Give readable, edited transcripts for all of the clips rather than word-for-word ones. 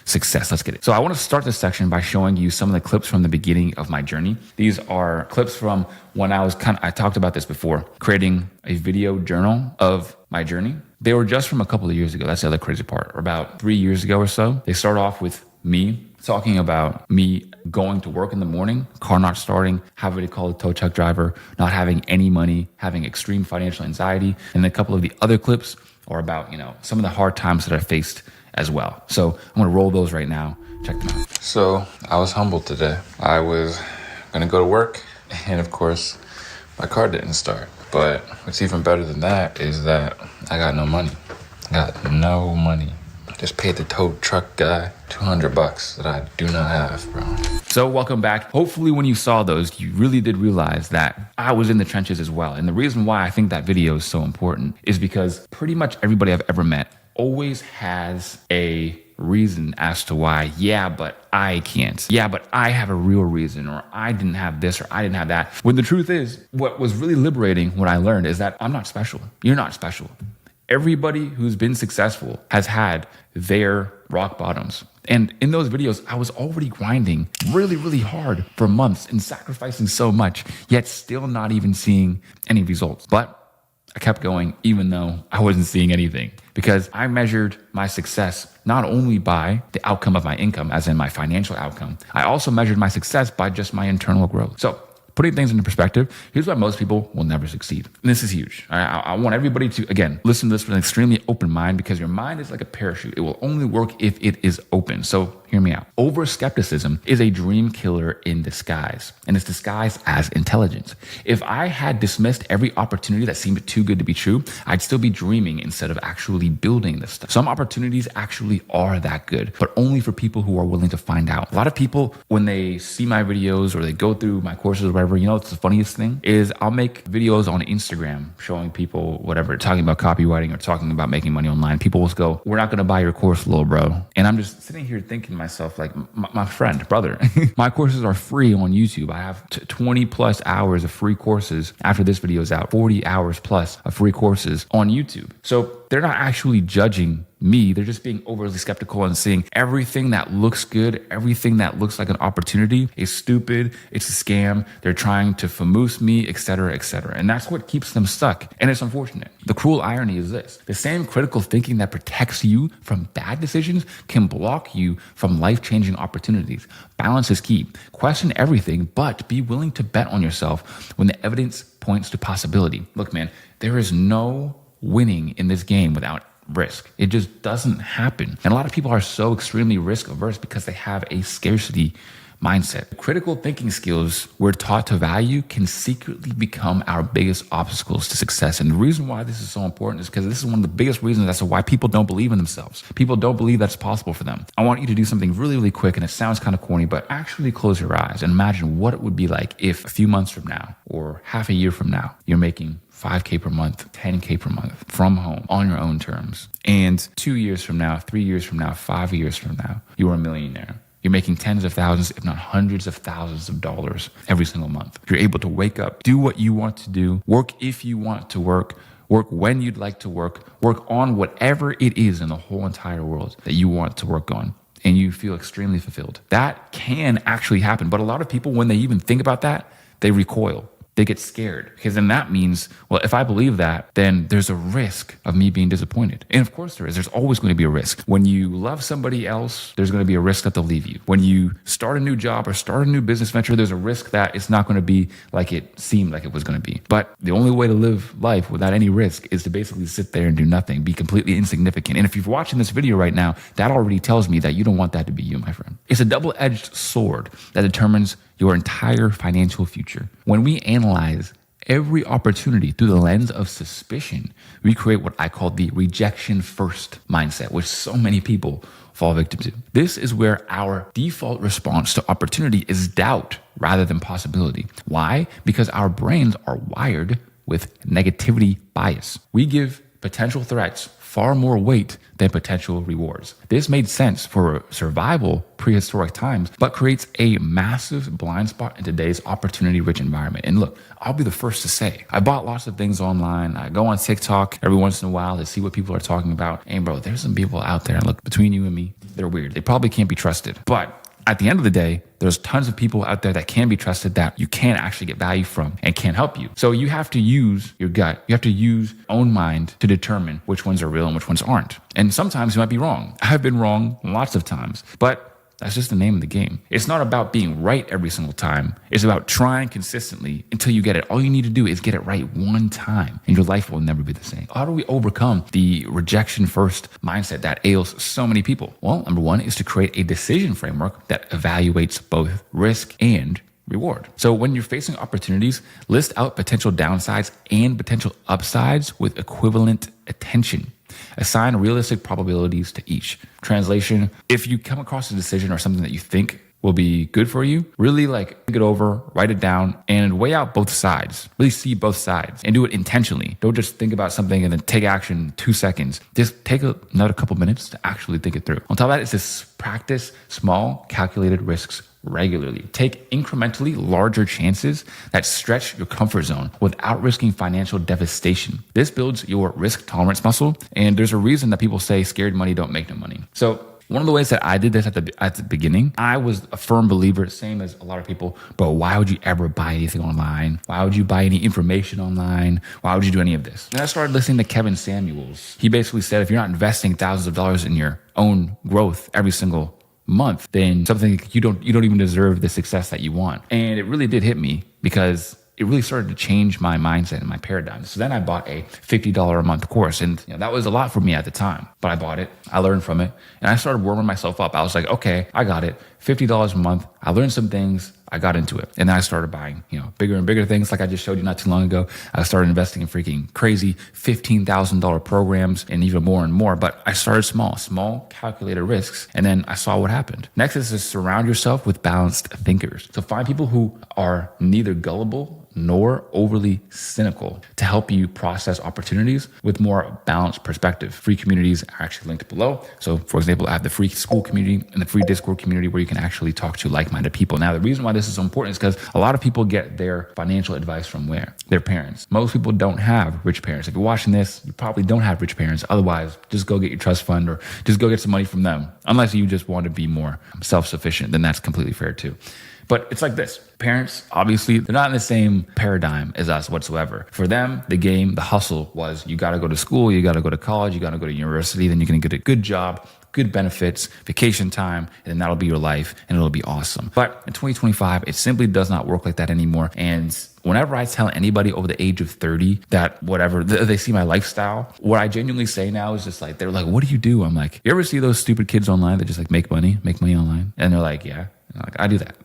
success. Let's get it. So I want to start this section by showing you some of the clips from the beginning of my journey. These are clips from when I talked about this before, creating a video journal of my journey. They were just from a couple of years ago. That's the other crazy part. Or about 3 years ago or so. They start off with me talking about me going to work in the morning, car not starting, having to call a tow truck driver, not having any money, having extreme financial anxiety. And a couple of the other clips are about, some of the hard times that I faced as well. So I'm going to roll those right now. Check them out. So I was humbled today. I was going to go to work, and of course, my car didn't start. But what's even better than that is that I got no money. Just paid the tow truck guy $200 that I do not have, bro. So welcome back. Hopefully when you saw those, you really did realize that I was in the trenches as well. And the reason why I think that video is so important is because pretty much everybody I've ever met always has a reason as to why, yeah, but I can't. Yeah, but I have a real reason, or I didn't have this, or I didn't have that. When the truth is, what was really liberating, what I learned is that I'm not special. You're not special. Everybody who's been successful has had their rock bottoms. And in those videos, I was already grinding really, really hard for months and sacrificing so much, yet still not even seeing any results. But I kept going even though I wasn't seeing anything, because I measured my success not only by the outcome of my income, as in my financial outcome, I also measured my success by just my internal growth. So putting things into perspective, here's why most people will never succeed. And this is huge. I want everybody to, again, listen to this with an extremely open mind, because your mind is like a parachute. It will only work if it is open. So hear me out. Over-skepticism is a dream killer in disguise, and it's disguised as intelligence. If I had dismissed every opportunity that seemed too good to be true, I'd still be dreaming instead of actually building this stuff. Some opportunities actually are that good, but only for people who are willing to find out. A lot of people, when they see my videos or they go through my courses or whatever, what's the funniest thing is I'll make videos on Instagram showing people whatever, talking about copywriting or talking about making money online. People will go, "We're not going to buy your course, little bro." And I'm just sitting here thinking to myself, like, my friend, brother, my courses are free on YouTube. I have 20 plus hours of free courses after this video is out, 40 hours plus of free courses on YouTube. So they're not actually judging me. They're just being overly skeptical and seeing everything that looks good, everything that looks like an opportunity is stupid. It's a scam. They're trying to famoose me, et cetera, et cetera. And that's what keeps them stuck. And it's unfortunate. The cruel irony is this: the same critical thinking that protects you from bad decisions can block you from life-changing opportunities. Balance is key. Question everything, but be willing to bet on yourself when the evidence points to possibility. Look, man, there is no winning in this game without risk. It just doesn't happen. And a lot of people are so extremely risk averse because they have a scarcity mindset. Critical thinking skills we're taught to value can secretly become our biggest obstacles to success. And the reason why this is so important is because this is one of the biggest reasons as to why people don't believe in themselves. People don't believe that's possible for them. I want you to do something really, really quick, and it sounds kind of corny, but actually close your eyes and imagine what it would be like if a few months from now or half a year from now, you're making $5K per month, $10K per month from home on your own terms. And 2 years from now, 3 years from now, 5 years from now, you are a millionaire. You're making tens of thousands, if not hundreds of thousands of dollars every single month. You're able to wake up, do what you want to do, work if you want to work when you'd like to work on whatever it is in the whole entire world that you want to work on. And you feel extremely fulfilled. That can actually happen. But a lot of people, when they even think about that, they recoil. They get scared, because then that means, well, if I believe that, then there's a risk of me being disappointed. And of course there is. There's always going to be a risk. When you love somebody else, there's going to be a risk that they'll leave you. When you start a new job or start a new business venture, there's a risk that it's not going to be like it seemed like it was going to be. But the only way to live life without any risk is to basically sit there and do nothing, be completely insignificant. And if you're watching this video right now, that already tells me that you don't want that to be you, my friend. It's a double-edged sword that determines your entire financial future. When we analyze every opportunity through the lens of suspicion, we create what I call the rejection first mindset, which so many people fall victim to. This is where our default response to opportunity is doubt rather than possibility. Why? Because our brains are wired with negativity bias. We give potential threats far more weight than potential rewards. This made sense for survival prehistoric times, but creates a massive blind spot in today's opportunity-rich environment. And look, I'll be the first to say, I bought lots of things online. I go on TikTok every once in a while to see what people are talking about. And bro, there's some people out there, and look, between you and me, they're weird. They probably can't be trusted. But at the end of the day, there's tons of people out there that can be trusted that you can actually get value from and can help you. So you have to use your gut. You have to use your own mind to determine which ones are real and which ones aren't. And sometimes you might be wrong. I've been wrong lots of times, but that's just the name of the game. It's not about being right every single time. It's about trying consistently until you get it. All you need to do is get it right one time, and your life will never be the same. How do we overcome the rejection first mindset that ails so many people? Well, number one is to create a decision framework that evaluates both risk and reward. So when you're facing opportunities, list out potential downsides and potential upsides with equivalent attention. Assign realistic probabilities to each. Translation, if you come across a decision or something that you think will be good for you, really think it over, write it down, and weigh out both sides. Really see both sides and do it intentionally. Don't just think about something and then take action in 2 seconds. Just take another couple minutes to actually think it through. On top of that, it's just practice small, calculated risks regularly. Take incrementally larger chances that stretch your comfort zone without risking financial devastation. This builds your risk tolerance muscle, and there's a reason that people say scared money don't make no money. So one of the ways that I did this at the beginning, I was a firm believer, same as a lot of people, bro, why would you ever buy anything online? Why would you buy any information online? Why would you do any of this? And I started listening to Kevin Samuels. He basically said, if you're not investing thousands of dollars in your own growth every single month, then something you don't even deserve the success that you want. And it really did hit me because it really started to change my mindset and my paradigm. So then I bought a $50 a month course, and that was a lot for me at the time, but I bought it, I learned from it, and I started warming myself up. I was like, okay, I got it, $50 a month. I learned some things, I got into it. And then I started buying, bigger and bigger things like I just showed you not too long ago. I started investing in freaking crazy $15,000 programs and even more and more. But I started small calculated risks. And then I saw what happened. Next is to surround yourself with balanced thinkers. So find people who are neither gullible nor overly cynical to help you process opportunities with more balanced perspective. Free communities are actually linked below. So for example, I have the free school community and the free Discord community where you can actually talk to like-minded people. Now, the reason why this is so important is because a lot of people get their financial advice from where? Their parents. Most people don't have rich parents. If you're watching this, you probably don't have rich parents. Otherwise, just go get your trust fund or just go get some money from them. Unless you just want to be more self-sufficient, then that's completely fair too. But it's like this. Parents, obviously, they're not in the same paradigm as us whatsoever. For them, the game, the hustle was you got to go to school, you got to go to college, you got to go to university, then you're going to get a good job, good benefits, vacation time, and then that'll be your life and it'll be awesome. But in 2025, it simply does not work like that anymore. And whenever I tell anybody over the age of 30 that whatever, they see my lifestyle, what I genuinely say now is just they're like, what do you do? I'm like, you ever see those stupid kids online that just make money online? And they're like, yeah. I do that.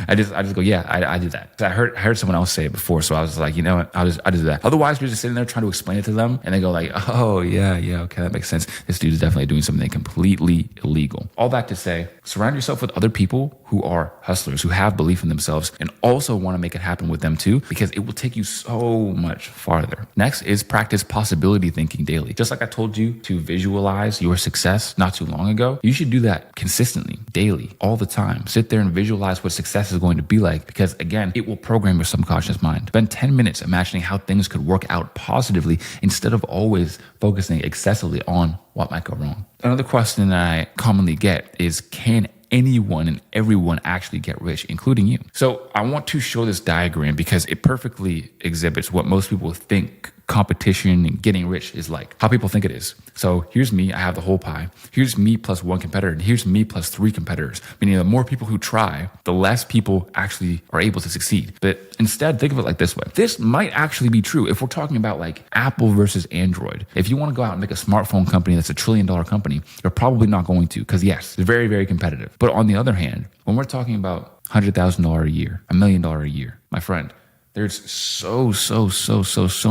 I just go, yeah, I do that. I heard someone else say it before, so I was like, you know what, I do that. Otherwise, you're just sitting there trying to explain it to them, and they go oh yeah, okay, that makes sense. This dude is definitely doing something completely illegal. All that to say, surround yourself with other people who are hustlers, who have belief in themselves, and also want to make it happen with them too, because it will take you so much farther. Next is practice possibility thinking daily. Just like I told you to visualize your success not too long ago, you should do that consistently, daily, all the time. Sit there and visualize what success is going to be like, because again, it will program your subconscious mind. Spend 10 minutes imagining how things could work out positively instead of always focusing excessively on what might go wrong. Another question that I commonly get is, can anyone and everyone actually get rich, including you? So I want to show this diagram because it perfectly exhibits what most people think competition and getting rich is like, how people think it is. So here's me, I have the whole pie. Here's me plus one competitor, and here's me plus three competitors. Meaning the more people who try, the less people actually are able to succeed. But instead, think of it like this way. This might actually be true if we're talking about Apple versus Android. If you want to go out and make a smartphone company that's $1 trillion company, you're probably not going to, because yes, it's very, very competitive. But on the other hand, when we're talking about $100,000 a year, $1 million a year, my friend, there's so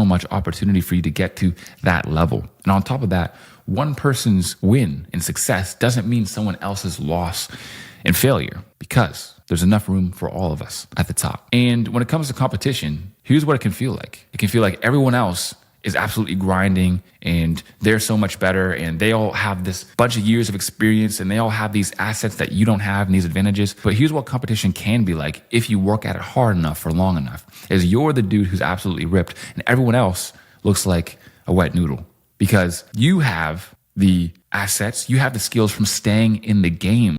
much opportunity for you to get to that level. And on top of that, one person's win and success doesn't mean someone else's loss and failure, because there's enough room for all of us at the top. And when it comes to competition, here's what it can feel like. It can feel like everyone else is absolutely grinding and they're so much better and they all have this bunch of years of experience and they all have these assets that you don't have and these advantages. But here's what competition can be like if you work at it hard enough for long enough, is you're the dude who's absolutely ripped and everyone else looks like a wet noodle because you have the assets, you have the skills from staying in the game.